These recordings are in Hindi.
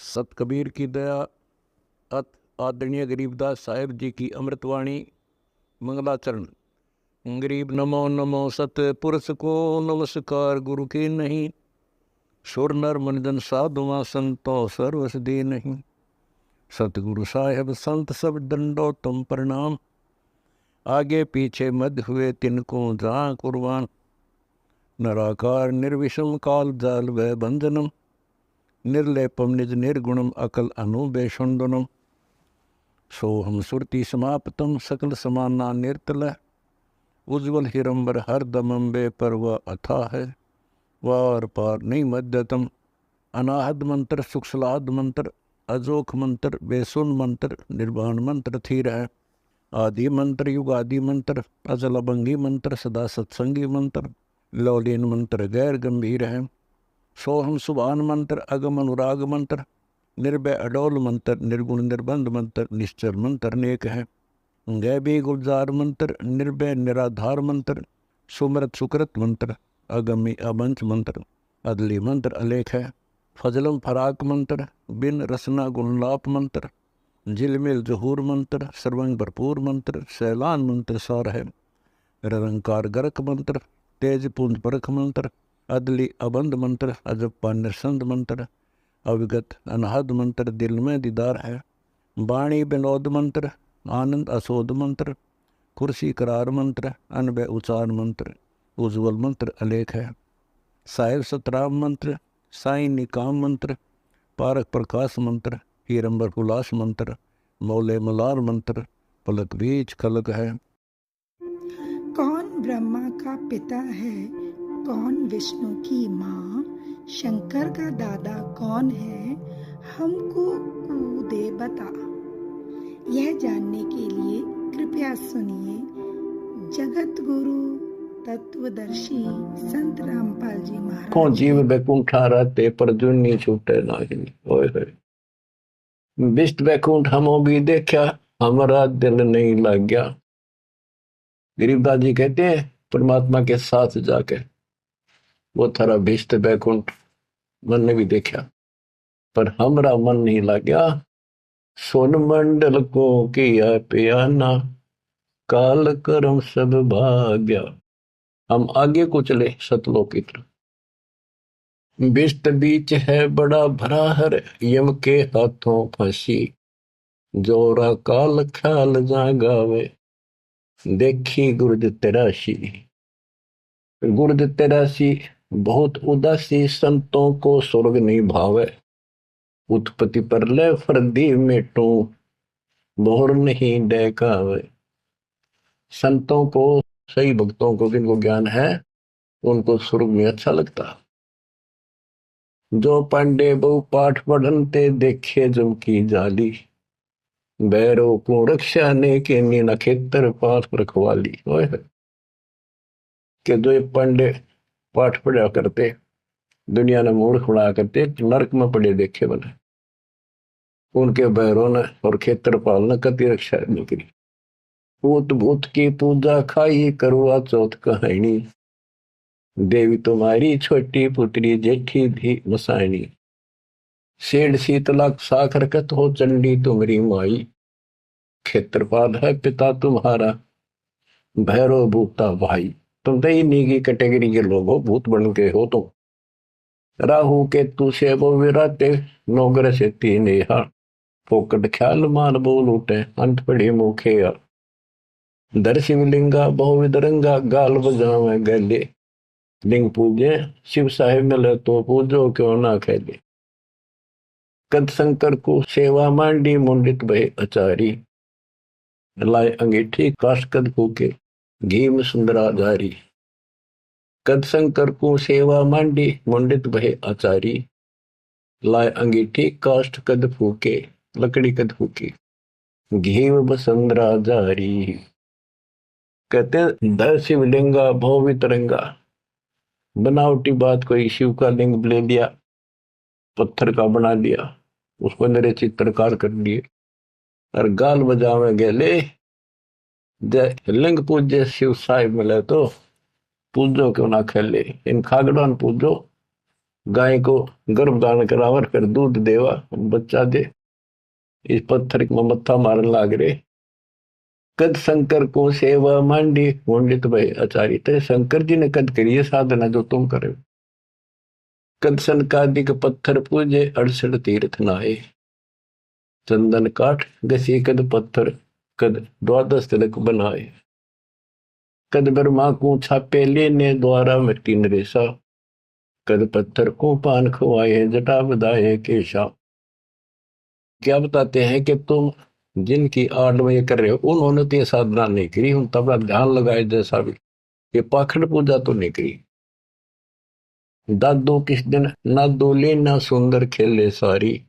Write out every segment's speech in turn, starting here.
सत कबीर की दया अत आदरणीय गरीबदास साहेब जी की अमृतवाणी मंगलाचरण। गरीब नमो नमो सत पुरुष को नमस्कार गुरु के नहीं, सुर नर मनजन साधुआ संतो सर्वस दे नहीं। सतगुरु साहेब संत सब दंडो तुम प्रणाम, आगे पीछे मध्य हुए तिनको जहाँ कुर्बान। नराकार निर्विषम काल जाल व बंधनम, निर्लेपम निज निर्गुणम अकल अनुबेषुंडनम। सोहम सुरति समाप्तम सकल समाना निर्तल, उज्ज्वल हिरंबर हर दमंबे पर वह अथा है। वार पार नहीं मध्यतम, अनाहद मंत्र सुखसलाद मंत्र, अजोख मंत्र बेसुन मंत्र, निर्वाण मंत्र थीर है। आदि मंत्र युगादि मंत्र, अजल अभंगी मंत्र, सदा सत्संगी मंत्र, लौलीन मंत्र गैर गंभीर है। सोहम सुभान मंत्र, अगम अनुराग मंत्र, निर्भय अडोल मंत्र, निर्गुण निर्बंध मंत्र, निश्चर मंत्र अनेक है। गैबी गुलजार मंत्र, निर्भय निराधार मंत्र, सुमरत सुकृत मंत्र, अगमी अबंच मंत्र, अदली मंत्र अलेख है। फजलम फराक मंत्र, बिन रसना गुणलाप मंत्र, झिलमिल जहूर मंत्र, सर्वंग भरपूर मंत्र, सैलान मंत्र सार है। निरंकार गरक मंत्र, तेज पुंज परख मंत्र, अदली अबंध मंत्र, अजप्पा निरसंद मंत्र, अविगत अनहद मंत्र, दिल में दीदार है। वाणी विनोद मंत्र, आनंद असोद मंत्र, कुर्सी करार मंत्र, अनबय उचार मंत्र, उज्ज्वल मंत्र अलेख है। साहिब सतराम मंत्र, साई निकाम मंत्र, पारक प्रकाश मंत्र, हीरंबर हुलास मंत्र, मौले मलार मंत्र, पलक बीज कलक है। कौन ब्रह्मा का पिता है, कौन विष्णु की माँ, शंकर का दादा कौन है, हमको दे बता। यह जानने के लिए कृपया सुनिए जगत गुरु तत्वदर्शी संत रामपाल जी महाराज। को जीव बैकुंठा रहते पर जुन्नी छूटे नाही। ओए होए बिस्ट बैकुंठ हमो भी देखा, हमारा दिल नहीं लग गया। गरीबदास जी कहते हैं परमात्मा के साथ जाके वो थारा भिष्ट बैकुंठ मन ने भी देखा, पर हमरा मन नहीं लग गया। सोन मंडल को किया पियाना, काल कर्म सब भाग्या। हम आगे को चले सतलोक की तरफ। बिष्ट बीच है बड़ा भरा हर, यम के हाथों फंसी, जोरा काल ख्याल जागावे, देखी गुर्द तेरासी। गुर्द तेरासी बहुत उदासी, संतों को स्वर्ग नहीं भावे। उत्पत्ति पर ले फर्दी मेटू, बोर नहीं डेकावे। संतों को, सही भक्तों को, जिनको ज्ञान है उनको स्वर्ग में अच्छा लगता। जो पांडे बहु पाठ पढ़नते, देखे जम की जाली, बैरो को रक्षा ने के नीना खेतर पाठ रखवाली। कि जो पांडे पाठ पढ़ा करते, दुनिया ने मूर्ख बना करते, नरक में पड़े देखे बने, उनके बैरों ने और खेतर पाल ने कति रक्षा नहीं करी। भूत भूत की पूजा खाई, करवा चौथ कहानी, देवी तुम्हारी छोटी पुत्री जेठी भी मसायनी। सेठ शीतला साखर कत हो, चंडी तुम्हारी माई, खेत्रपाल है पिता तुम्हारा, भैरव भूता भाई। तुम तो इन्हीं की कैटेगरी के लोग हो, भूत बन के हो तुम। राहु केतु से वो विराटे, नौग्रह से तीन यहाँ, फोकट ख्याल मान बोल उठे, अंत पढ़े मुखे। दर शिवलिंगा बहुविध रंगा, गाल बजावे गले, लिंग पूजे शिव साहेब मिले तो पूजो क्यों ना खेले। कद शंकर को सेवा मांडी, मुंडित भय अचारी, लाए अंगीठी काश कद फूके, घी में सुंदरा जारी। कद शंकर को सेवा मांडी, मुंडित भय आचारी, लाए अंगीठी काष्ठ कद फूके, लकड़ी कद फूकी, घी में बसंदरा जारी। कहते दर शिवलिंगा भव तरंगा, बनावटी बात कोई शिव का लिंग ले लिया, पत्थर का बना लिया, उसको मेरे चित्रकार कर दिए, और गाल बजावे गले, लिंग पूज्य शिव साहिब मिले तो पूजो क्यों ना खेले। इन खागड़ान पूजो गाय को गर्भधारण करावर फिर दूध देवा बच्चा दे, इस पत्थर में मत्था मारन लाग रे। कद शंकर को सेवा मांडी पंडित भाई आचार्य, तेरे शंकर जी ने कद करिए साधना जो तुम करे। कद सनकादिक पत्थर पूजे 68 तीर्थ नहाए, चंदन काठ घसी कद पत्थर, कद 12 तिलक बनाए। कद ब्रह्मा को छापे लेने द्वारा मिट्टी नरेशा, कद पत्थर को पान खुआए जटा बधाए केशा। क्या बताते हैं कि तुम जिनकी आड़ में ये कर रहे हो उन्होंने तो ये साधना नहीं करी, उन तब ध्यान लगाए जैसा भी, ये पाखंड पूजा तो नहीं करी। दादो किस दिन ना दोले ना सुंदर खेले सारी,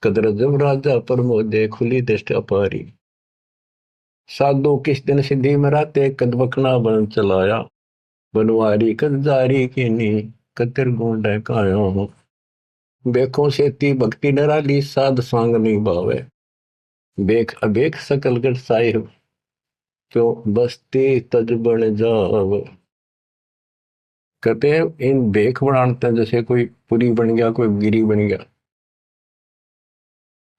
कदर जब राजा प्रमोदे खुली दृष्टि अपारी। साधो किस दिन सिद्धि मराते, कद बखना बन चलाया, बनवारी कद जारी की नी, कतिर गुंड काया। बेखों से ती भक्ति डराली, साध सांग नहीं भावे, बेख अबेख सकल गट साहिब, क्यों बस्ती तज बन जाव। कहते हैं इन बेख बनाते हैं जैसे कोई पुरी बन गया, कोई गिरी बन गया।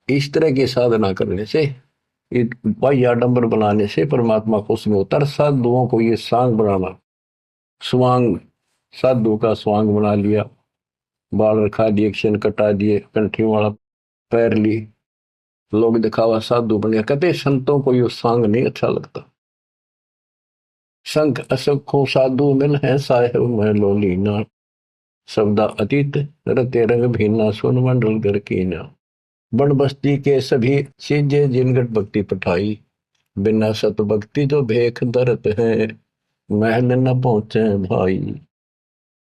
इस तरह की साधना करने से, बाह्य आडंबर बनाने से परमात्मा खुश नहीं होता। साधुओं को ये सांग बनाना, स्वांग, साधु का स्वांग बना लिया, बाल रखा दिए, क्षण कटा दिए, कंठी वाला पैर ली, लोग दिखावा साधु बन गया। कहते संतों को ये सांग नहीं अच्छा लगता। संख असखों साधु मिल है साहेब में लोलीना, शब्दा अतीत रते रंग भीना, सुन मंडल घर कीना। बन बस्ती के सभी सीजे जिनगट भक्ति पठाई, बिना सत भक्ति जो भेख दरत है, महल न पहुंचे भाई।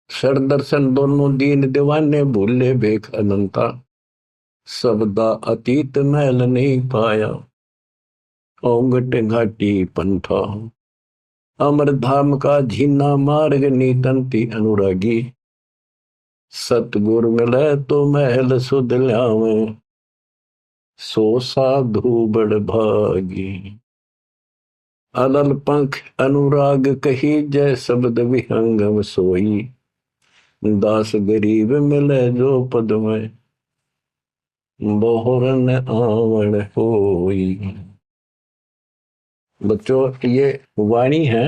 सर दर्शन दोनों दीन दीवाने, भूले भेख अनंता, शब्दा अतीत महल नहीं पाया, ओंगट घाटी पंथा। अमर धाम का झीना मार्ग नीतंती अनुरागी, सतगुर मिले तो महल सुध ल्यावे, सो साधु बड़ भागी। अलल पंख अनुराग कही, जय शब्द विहंगम सोई, दास गरीब मिले जो पद में, बहुरन आवण होई। बच्चों ये वाणी है,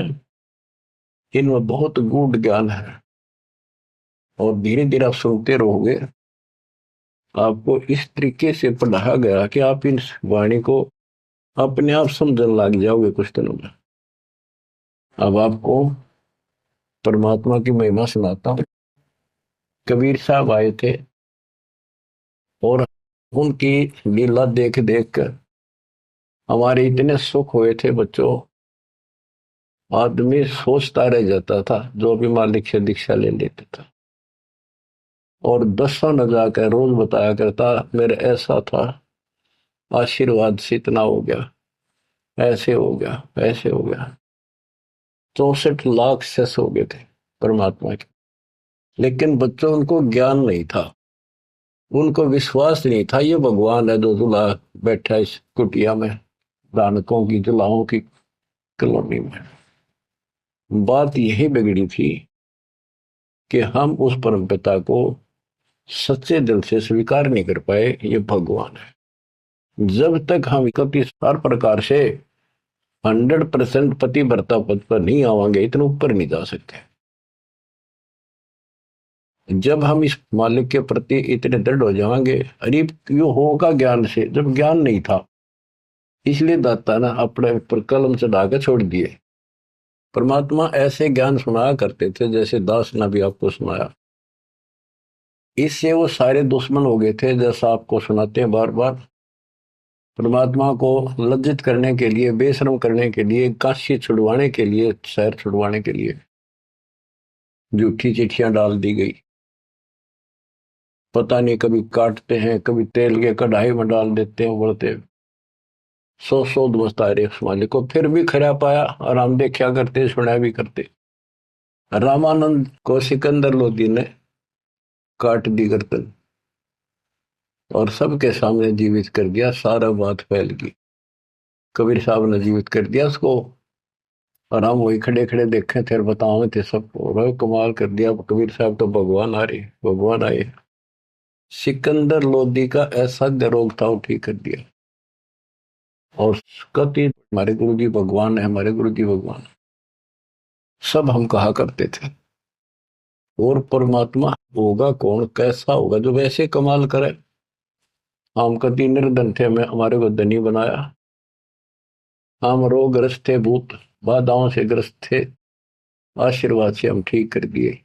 इनमें बहुत गूढ़ ज्ञान है, और धीरे धीरे आप सुनते रहोगे। आपको इस तरीके से पढ़ाया गया कि आप इन वाणी को अपने आप समझने लग जाओगे कुछ दिनों में। अब आपको परमात्मा की महिमा सुनाता हूं। कबीर साहब आए थे और उनकी लीला देख देख कर हमारे इतने सुख हुए थे बच्चों, आदमी सोचता रह जाता था जो भी मालिक से दीक्षा ले लेता था। और 10 न जाकर रोज बताया करता, मेरे ऐसा था, आशीर्वाद से इतना हो गया, ऐसे हो गया, ऐसे हो गया। 64 लाख सेस हो गए थे परमात्मा के। लेकिन बच्चों उनको ज्ञान नहीं था, उनको विश्वास नहीं था ये भगवान है जो जुला बैठा इस कुटिया में, दानकों की जुलाओं की कॉलोनी में। बात यही बिगड़ी थी कि हम उस परम पिता को सच्चे दिल से स्वीकार नहीं कर पाए, ये भगवान है। जब तक हम हर प्रकार से 100% पतिव्रता पद पर नहीं आवांगे, इतने ऊपर नहीं जा सकते। जब हम इस मालिक के प्रति इतने दृढ़ हो जाएंगे, अरे क्यों होगा ज्ञान से, जब ज्ञान नहीं था इसलिए दाता ना अपने ऊपर कलम चढ़ा के छोड़ दिए। परमात्मा ऐसे ज्ञान सुनाया करते थे जैसे दास ने भी आपको सुनाया, इससे वो सारे दुश्मन हो गए थे। जैसा आपको सुनाते हैं बार बार, परमात्मा को लज्जित करने के लिए, बेशरम करने के लिए, काशी छुड़वाने के लिए, शहर छुड़वाने के लिए झूठी चिट्ठियां डाल दी गई। पता नहीं कभी काटते हैं, कभी तेल के कढ़ाई में डाल देते हैं उबलते। 100 बसता है उस मालिक को, फिर भी खरा पाया और हम देखा करते, सुना भी करते। रामानंद को सिकंदर लोधी ने काट दी गर्दन और सबके सामने जीवित कर दिया, सारा बात फैल गई। कबीर साहब ने जीवित कर दिया उसको और हम वही खड़े खड़े देखे थे और बताओ थे सबको, और कमाल कर दिया कबीर साहब तो भगवान आ रहे, भगवान आए। सिकंदर लोधी का ऐसा रोग था वो ठीक कर दिया। और कति हमारे गुरु जी भगवान है, हमारे गुरु जी भगवान, सब हम कहा करते थे। और परमात्मा होगा कौन, कैसा होगा जो वैसे कमाल करे। हम कति निर्धन थे, हमें हमारे को धनी बनाया। हम रोगग्रस्त थे, भूत बाधाओं से ग्रस्त थे, आशीर्वाद से हम ठीक कर दिए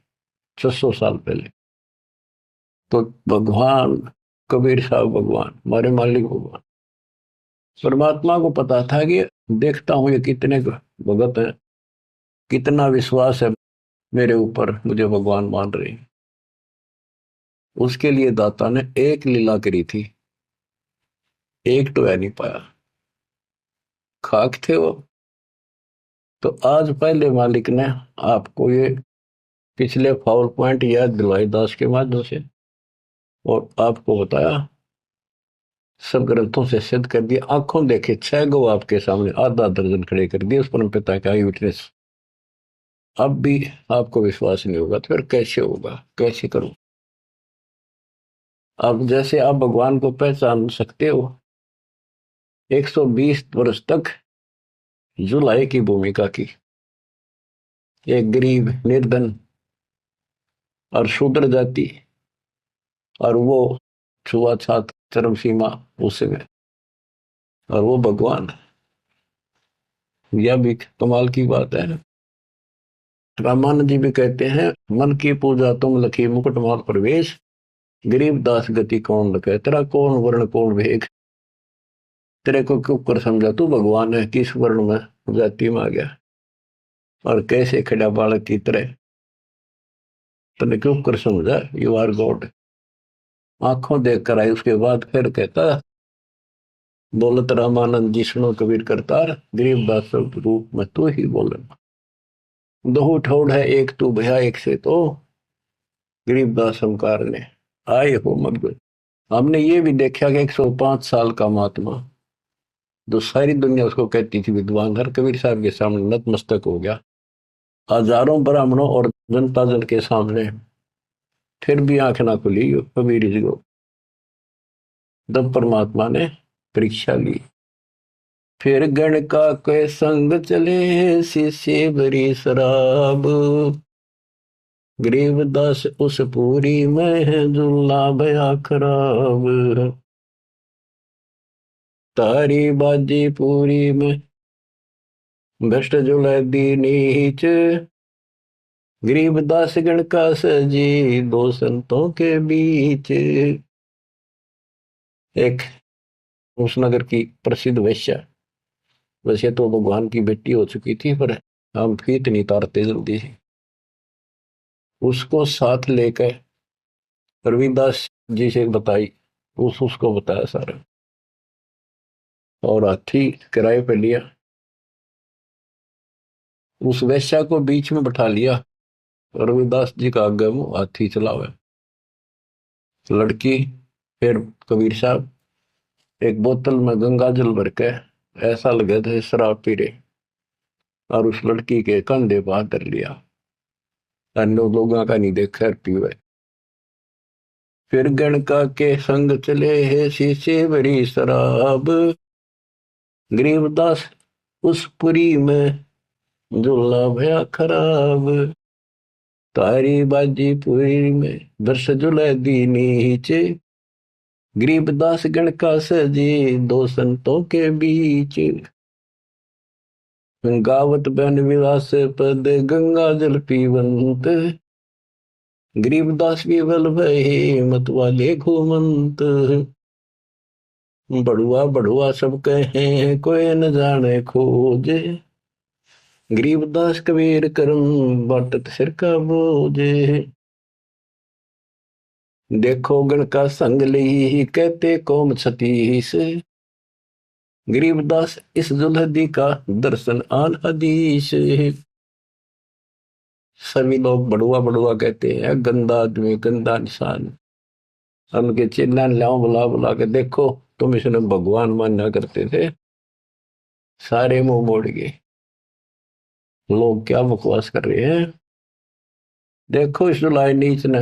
600 साल पहले। तो भगवान कबीर साहब भगवान, हमारे मालिक भगवान। परमात्मा को पता था कि देखता हूं ये कितने भगत है, कितना विश्वास है मेरे ऊपर, मुझे भगवान मान रहे हैं। उसके लिए दाता ने एक लीला करी थी, एक तो है नहीं पाया, खाक थे वो। तो आज पहले मालिक ने आपको ये पिछले फाउल पॉइंट याद दिलाई दास के माध्यम से, और आपको बताया, सब ग्रंथों से सिद्ध कर दिया। आंखों देखे 6 गो आपके सामने, आधा दर्जन खड़े कर दिए उस परम पिता का आई विटनेस। अब भी आपको विश्वास नहीं होगा तो फिर कैसे होगा, कैसे करूं। अब जैसे आप भगवान को पहचान सकते हो, 120 वर्ष तक जुलाई की भूमिका की, एक गरीब निर्धन और शूद्र जाति, और वो छुआछात चरम सीमा उसमें, और वो भगवान। यह भी कमाल की बात है। रामानंद जी भी कहते हैं, मन की पूजा तुम लखी मुकुटमाल प्रवेश, गरीब दास गति कौन लखे, तेरा कौन वर्ण कौन वेग। तेरे को क्यों कर समझा तू भगवान है, किस वर्ण में जाति में आ गया, और कैसे खड़ा बालक की तरह तने क्यों कर समझा, यू आर गॉड। आंखों देख कर आई, उसके बाद फिर कहता, बोलत रामानंद जी सुनो कबीर करतार, गरीब दास रूप में तू ही बोलना। दो ठोड़ है एक तू भया एक से, तो गरीब दास हमकार ने आए हो मग। हमने ये भी देखा कि 105 साल का महात्मा, जो सारी दुनिया उसको कहती थी विद्वान, हर कबीर साहब के सामने नतमस्तक हो गया, हजारों ब्राह्मणों और जनता जन के सामने, फिर भी आंख ना खुली कबीर जी को। तब परमात्मा ने परीक्षा ली। फिर गण का के संग चले, शिष्य भरी शराब, गरीबदास उस पूरी में जुल्ला भया खराब। तारी बाजी पूरी में भ्रष्ट जुलै दी नीच, गरीबदास गण का सजी दो संतों के बीच। एक उस नगर की प्रसिद्ध वैश्या, वैसे तो भगवान की बेटी हो चुकी थी, पर हम फीत नहीं तारते जल्दी से, उसको साथ लेकर रविदास जी से बताई, उसको बताया सारा, और हाथी किराए पे लिया, उस वैश्या को बीच में बैठा लिया, रविदास जी का आगे मुंह हाथी चलावे। लड़की फिर कबीर साहब एक बोतल में गंगा जल भर के, ऐसा लगे थे शराब पी रहे, और उस लड़की के कंधे पर हाथ धर लिया, अन्य लोगों का नहीं देखा पीवे। फिर गणका के संग चले है शीशे भरी शराब, गरीबदास उस पुरी में झूला भया खराब। तारी बाजी पुरी में वर्ष जुलै दी नीचे, गरीबदास गण का सजी दो संतों के बीच। गावत बन विलास पद गंगा जल पीवंत, गरीबदास विवल भये मत वाले घूमंत। बड़ुआ बड़ुआ सब कहे कोई न जाने खोजे, गरीबदास कबीर करम बाटत सिर का बोझे। देखो गण का संग ली कहते कौम छतीस, गरीबदास इस जुल्हदी का दर्शन आन हदीस। सभी लोग बड़ुआ बड़ुआ कहते हैं, गंदा आदमी गंदा इंसान। उनके चिन्ह लाओ बुला बुला के, देखो तुम इसने भगवान मानना करते थे, सारे मुंह मोड़ गए। लोग क्या बकवास कर रहे हैं। देखो इस जुलाई नीच ने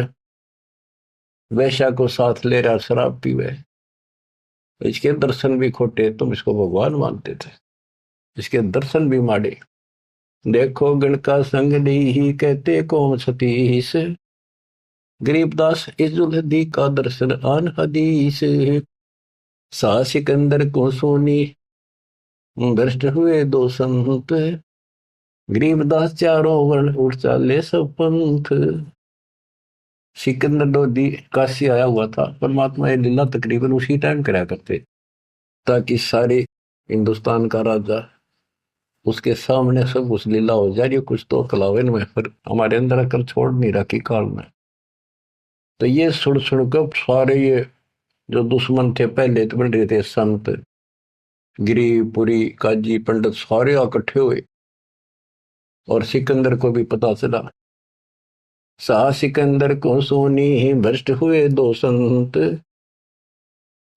वैश्या को साथ ले रहा शराब पीवे, इसके दर्शन भी खोटे, तुम इसको भगवान मानते थे, इसके दर्शन भी माड़े। देखो गण का संग ही कहते कौम सतीश, गरीबदास इस जुलहदी का दर्शन आन हदीस। सा सिकंदर को सोनी भ्रष्ट हुए दो संत, गरीबदास चारों वर्ण उठ चाले सब पंथ। सिकंदर लोधी काशी आया हुआ था, परमात्मा ये लीला तकरीबन उसी टाइम कराया करते, ताकि सारे हिंदुस्तान का राजा उसके सामने सब कुछ लीला हो जाए। ये कुछ तो कलावन में फिर हमारे अंदर अकल छोड़ नहीं रखी काल में। तो ये सुन सुनकर सारे ये जो दुश्मन थे पहले तो बन रहे थे, संत गिरिपुरी काजी पंडित सारे इकट्ठे हुए, और सिकंदर को भी पता चला। सा सिकंदर को सोनी भ्रष्ट हुए दो संत,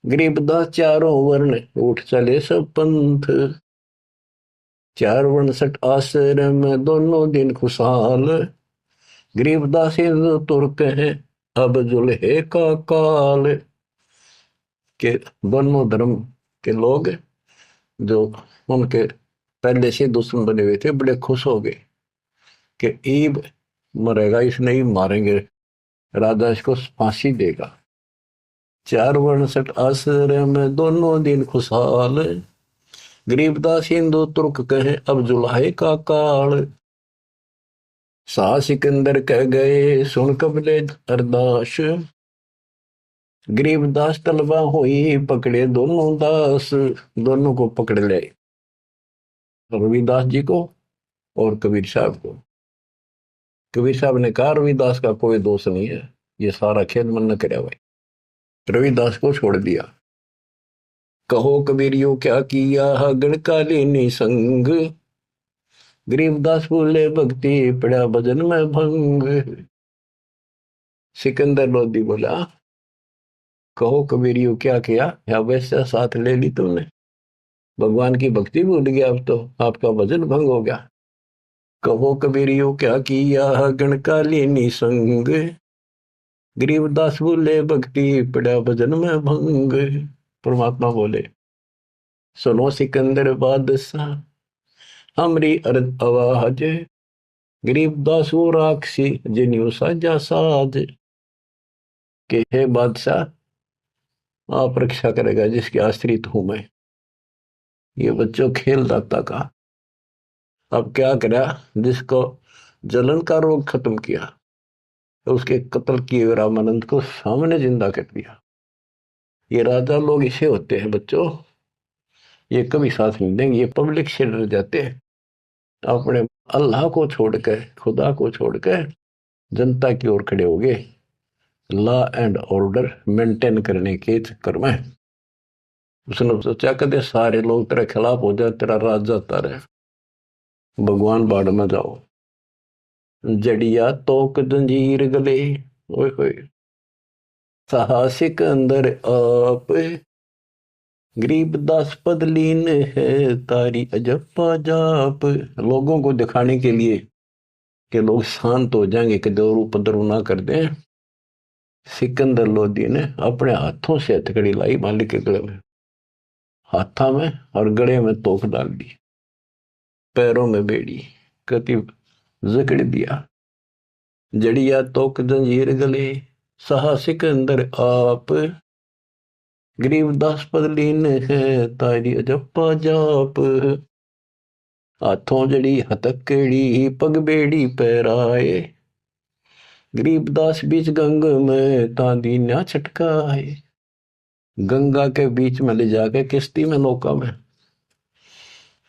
गरीबदास चारों वर्ण उठ चले सब पंथ। चार वर्ण सठ आश्रम दोनों दिन खुशहाल, गरीबदास हिंदू तुर्क है अब जुल्हे का काल। के दोनों धर्म के लोग जो उनके पहले से दुश्मन बने हुए थे बड़े खुश हो गए कि ईब मरेगा, इसने ही मारेंगे, राजा इसको फांसी देगा। चार वर्ण सठ आश्रम दोनों दिन खुशहाल, गरीबदास हिंदू तुर्क कहे अब जुल्हे का काल। सा सिकंदर कह गए सुन कबले अरदास, गरीबदास तलबा हुई पकड़े दोनों दास। दोनों को पकड़ ले, रविदास जी को और कबीर साहब को। कबीर साहब ने कहा रविदास का कोई दोष नहीं है, ये सारा खेल मन न करे हुए। रविदास को छोड़ दिया। कहो कबीरियों क्या किया गणकालीनी संग, गरीबदास बोले भक्ति पड़ा भजन में भंग। सिकंदर लोधी बोला कहो कबीरियों क्या किया, या वैसा साथ ले ली तुमने, भगवान की भक्ति भूल गया, अब तो आपका भजन भंग हो गया। कहो कबीरियों क्या किया गणकालीनी संग, गरीबदास बोले भक्ति पड़ा भजन में भंग। परमात्मा बोले सुनो सिकंदर बादशाह हमरी अर्ज आवाज, गरीबदास वो राक्षसी जिन्यू साजा साज। के हे बादशाह आप रक्षा करेगा जिसके आश्रित हूं मैं। ये बच्चों खेल दाता का। अब क्या करा, जिसको जलन का रोग खत्म किया तो उसके कत्ल किए रामानंद को सामने जिंदा कर दिया। ये राजा लोग इसे होते हैं बच्चों, ये कभी साथ नहीं देंगे, ये पब्लिक से डर जाते हैं। अपने अल्लाह को छोड़कर खुदा को छोड़कर जनता की ओर खड़े हो गए, लॉ एंड ऑर्डर मेंटेन करने के चक्कर में। उसने सोचा कदे सारे लोग तेरे खिलाफ हो जाए, तेरा राज जाता रहे, भगवान बाढ़ में जाओ। जड़िया तोक जंजीर गले, ओए होए साहसिक अंदर आप, गरीबदास पदलीन है तारी अजप्पा जाप। लोगों को दिखाने के लिए कि लोग शांत हो जाएंगे कि दौर उपद्रव ना कर दें, सिकंदर लोधी ने अपने हाथों से हथकड़ी लाई मालिक के गले में, हाथा में और गले में तोक डाल दी, पैरों में बेड़ी कति जकड़ दिया। जड़िया तोक जंजीर गले सहा सिकंदर आप, गरीबदास पदलीन है तारी अजप्पा जाप। हाथों जड़ी हथकड़ी पग बेड़ी पैराए, गरीबदास बीच गंग में तांदी ना छटकाए। गंगा के बीच में ले जाके किश्ती में नौका में,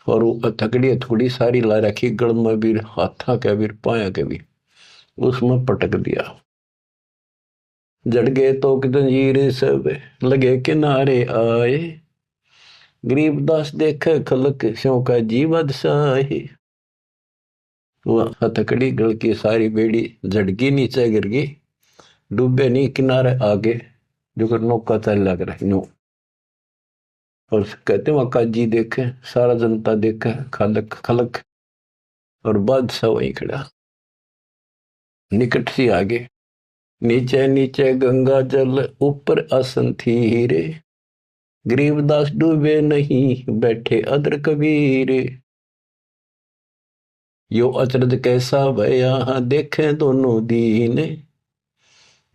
और वो हथकड़ी थोड़ी सारी ला रखी गड़ में भी, हाथा के भी पाया के भी, उसमें पटक दिया। जड़ गए तो जंजीर सब लगे किनारे आए, गरीबदास देखे खलक स्यों का जीवद साहे। वो हथकड़ी गल की सारी बेड़ी झटकी नीचे गिर गई, डूबे नहीं किनारे आगे जो नौका चल लग रहा नो। और कहते वहां काजी देखे, सारा जनता देखे, खलक खलक और बादशाह वहीं खड़ा, निकट सी आगे। नीचे नीचे गंगा जल ऊपर आसन थी रे, गरीबदास डूबे नहीं बैठे अदर कबीर। यो अचरज कैसा भया देखे दोनों दीन,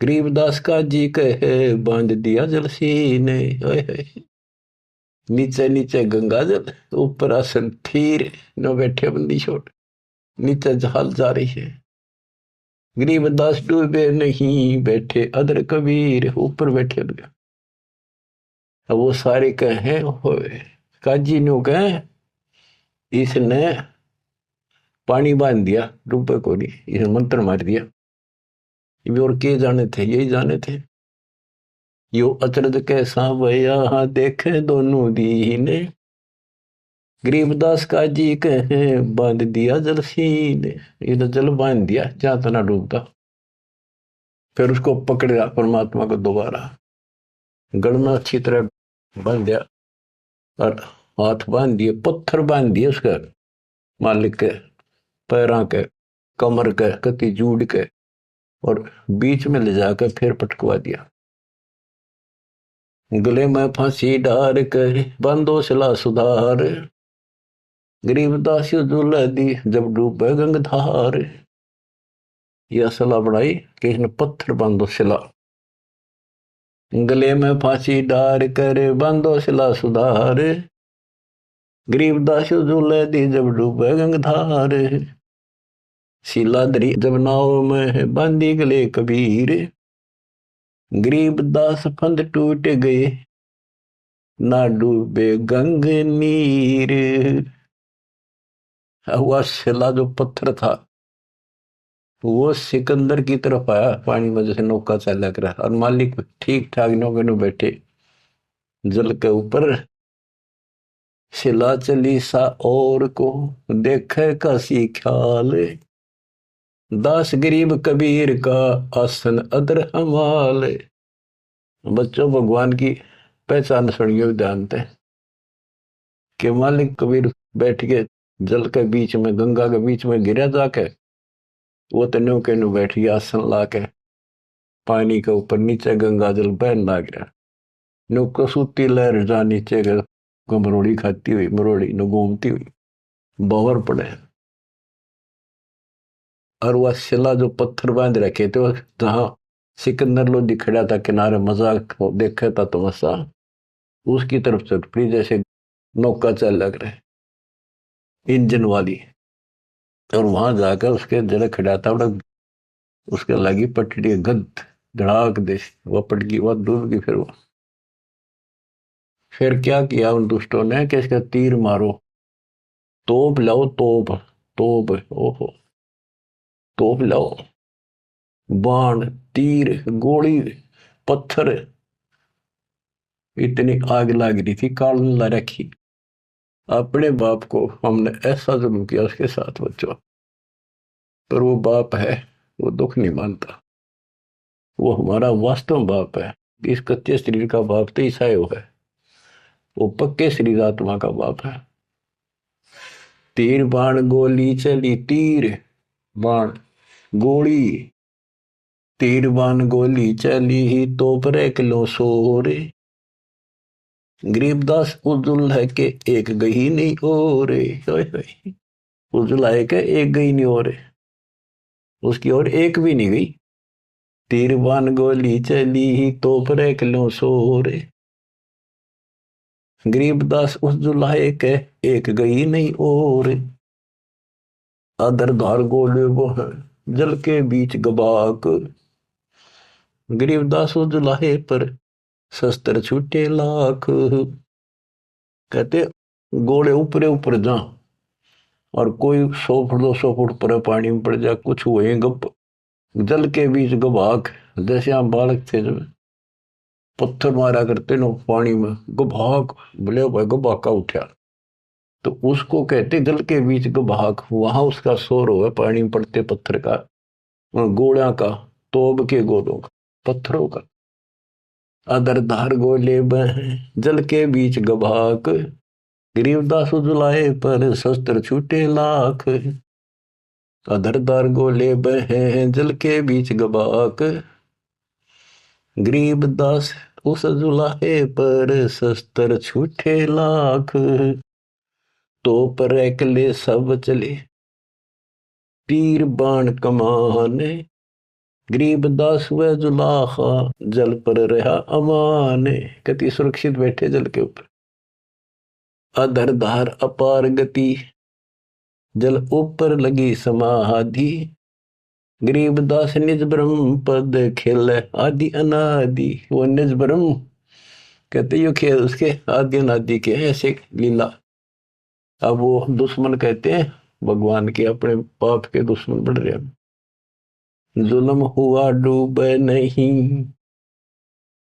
गरीबदास का जी कहे बांध दिया जल सीने। नीचे नीचे गंगा जल ऊपर आसन थीर, न बैठे बंदी छोड़, नीचे जहाल जा रही है। गरीबदास डूबे नहीं बैठे अदर कबीर, ऊपर बैठे हुए। अब वो सारे कहे काजी नो कहे इसने पानी बांध दिया, डूबे को नहीं, इसने मंत्र मार दिया। ये और के जाने थे, यही जाने थे। यो अचरज कैसा भया देखे दोनों दीने, गरीबदास का जी कहे बांध दिया जल सीने। ये तो जल बांध दिया जहां तना डूबता। फिर उसको पकड़ा परमात्मा को दोबारा, गल में अच्छी तरह बांध दिया और हाथ बांध दिए, पत्थर बांध दिए उसका, मालिक के पैरों के, कमर के, कति जूड़ के, और बीच में ले जाकर फिर पटकवा दिया। गले में फांसी डार कर बांधो सिला सुधार, गरीबदास दुल्हा दी जब डूबे गंगधार। यह सलाह बढ़ाई कि इसने पत्थर बांधो सिला, गले में फांसी डार कर बांधो सिला सुधार, गरीबदास दुल्हा दी जब डूबे गंगधार। शिला धरी जब नाव में बांधी गले कबीर, गरीबदास फंद टूट गए ना डूबे गंग नीर। हुआ शिला जो पत्थर था वो सिकंदर की तरफ आया पानी में, जैसे नौका चला कर, और मालिक ठीक ठाक नौके में बैठे जल के ऊपर। शिला चली सा और को देखे कासी ख्याल, दास गरीब कबीर का आसन अदर हमाल। बच्चों, भगवान की पहचान सुनियो ध्यान से कि मालिक कबीर बैठ के जल के बीच में, गंगा के बीच में गिरा जाके, वो तो नौके नु बैठ गया आसन ला के, पानी के ऊपर नीचे गंगा जल बहन लाग रहा। नौका सूती लहर जा नीचे मरोड़ी खाती हुई, मरोड़ी न घूमती हुई बावर पड़े। और वह शिला जो पत्थर बांध रखे थे, जहां सिकंदर लोधी खड़ा था किनारे मजाक देखा था तमाशा, उसकी तरफ चल पड़ी जैसे नौका चल लग रहे इंजन वाली। और वहां जाकर उसके जड़े खड़ा था, उसके लगी पटड़ी गद धड़ाक दे, वह पट गई, वह डूब गई। फिर क्या किया उन दुष्टों ने कि इसका तीर मारो, तोप लाओ, तोप तोप, ओहो तोप लाओ, बाण तीर गोली पत्थर, इतनी आग लग रही थी, काल ला रखी। अपने बाप को हमने ऐसा जुल्म किया उसके साथ बच्चों, पर वो बाप है, वो दुख नहीं मानता, वो हमारा वास्तव बाप है। इस कच्चे शरीर का बाप तो ईसायो है, वो पक्के शरीर आत्मा का बाप है। तीर बाण गोली चली, तीर बाण गोली, तीर बाण गोली चली तो पर किलो सोरे, गरीबदास उजुल है के एक गई नहीं और, उजुल है के एक गई नहीं और, उसकी और एक भी नहीं गई। तीर बाण गोली चली तो पर किलो सोरे, गरीबदास उस जुलाहे के एक गई नहीं और, अदर धार गोले वो है जल के बीच गबाक, गरीबदास उस जुलाहे पर शस्त्र छूटे लाख। कहते गोले ऊपरे ऊपर जा और कोई 100 फुट 200 फुट पर पानी में पड़ जा, कुछ हुए गप, जल के बीच गबाक। जैसे हम बालक थे जब पत्थर मारा करते नो पानी में, गबाक बोले भाई गबाका उठा, तो उसको कहते जल के बीच गबाक। वहां उसका शोर हो पानी में पड़ते पत्थर का, गोड़ा का, तोब के गोलों का, पत्थरों का। अदर धार गोले बह जल के बीच गबाक, गरीबदास जुलाए पर शस्त्र छूटे लाख। अधरदार गोले बहें जल के बीच गबाक, गरीबदास उस जुलाहे पर शस्त्र छूटे लाख, तो पर एकले सब चले तीर बाण कमाने, गरीबदास व जुलाहा जल पर रहा अमाने। कति सुरक्षित बैठे जल के ऊपर। अधरधार अपार गति जल ऊपर लगी समाधि, गरीबदास निज ब्रह्म पद खेल आदि अनादि। वो निज ब्रह्म कहते यो खेल उसके आदि अनादि के ऐसे लीला। अब वो दुश्मन कहते हैं भगवान के, अपने पाप के दुश्मन बढ़ रहे हैं। जुल्म हुआ डूबे नहीं,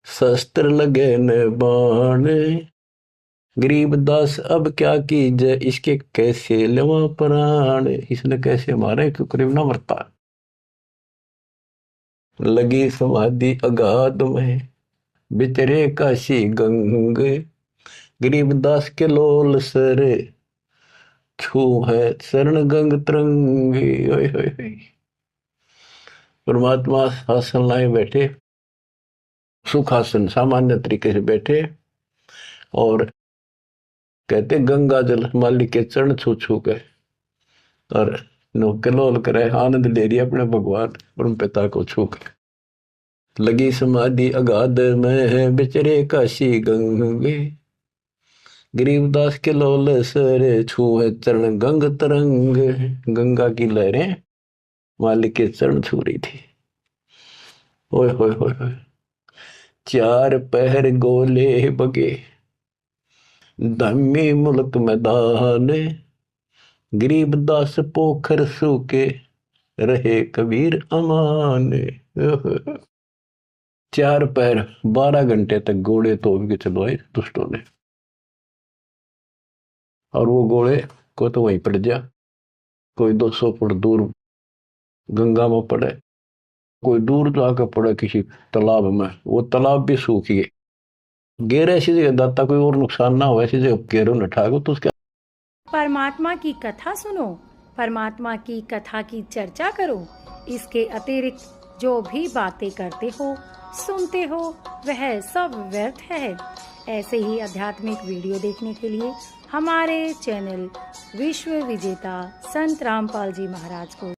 शस्त्र लगे न बाण, गरीबदास अब क्या कीजिए इसके कैसे लेवा प्राण। इसने कैसे मारे क्यों करीब ना मरता। लगी समाधि अगाध में बिचरे काशी गंग, गरीबदास के लोल सर छू है शरण गंग तरंगे। परमात्मा आसन लाए बैठे, सुखासन सामान्य तरीके से बैठे और कहते गंगा जल मालिक के चरण छू छू के और कलोल करे, आनंद ले रही अपने भगवान परम पिता को छू के। लगी समाधि अगाध में बिचरे काशी गंगे, गरीबदास के लोल सर छूए चरण गंग तरंग। गंगा की लहरें मालिक के चरण छू रही थी। ओए होए होए होए। चार पहर गोले बगे धम्मी मुल्क मैदान, गरीबदास पोखर सूके रहे कबीर अमान। चार पैर 12 घंटे तक घोड़े तोड़ के चलवाए दुष्टों ने, और वो घोड़े को तो वहीं पड़ जा, कोई 200 फुट दूर गंगा में पड़े, कोई दूर जाकर पड़े किसी तालाब में, वो तालाब भी सूख गए। गेरे ऐसी जगह दाता कोई और नुकसान ना हो, ऐसी जगह गेरों न ठाको तो उसके। परमात्मा की कथा सुनो, परमात्मा की कथा की चर्चा करो। इसके अतिरिक्त जो भी बातें करते हो सुनते हो वह सब व्यर्थ है। ऐसे ही आध्यात्मिक वीडियो देखने के लिए हमारे चैनल विश्व विजेता संत रामपाल जी महाराज को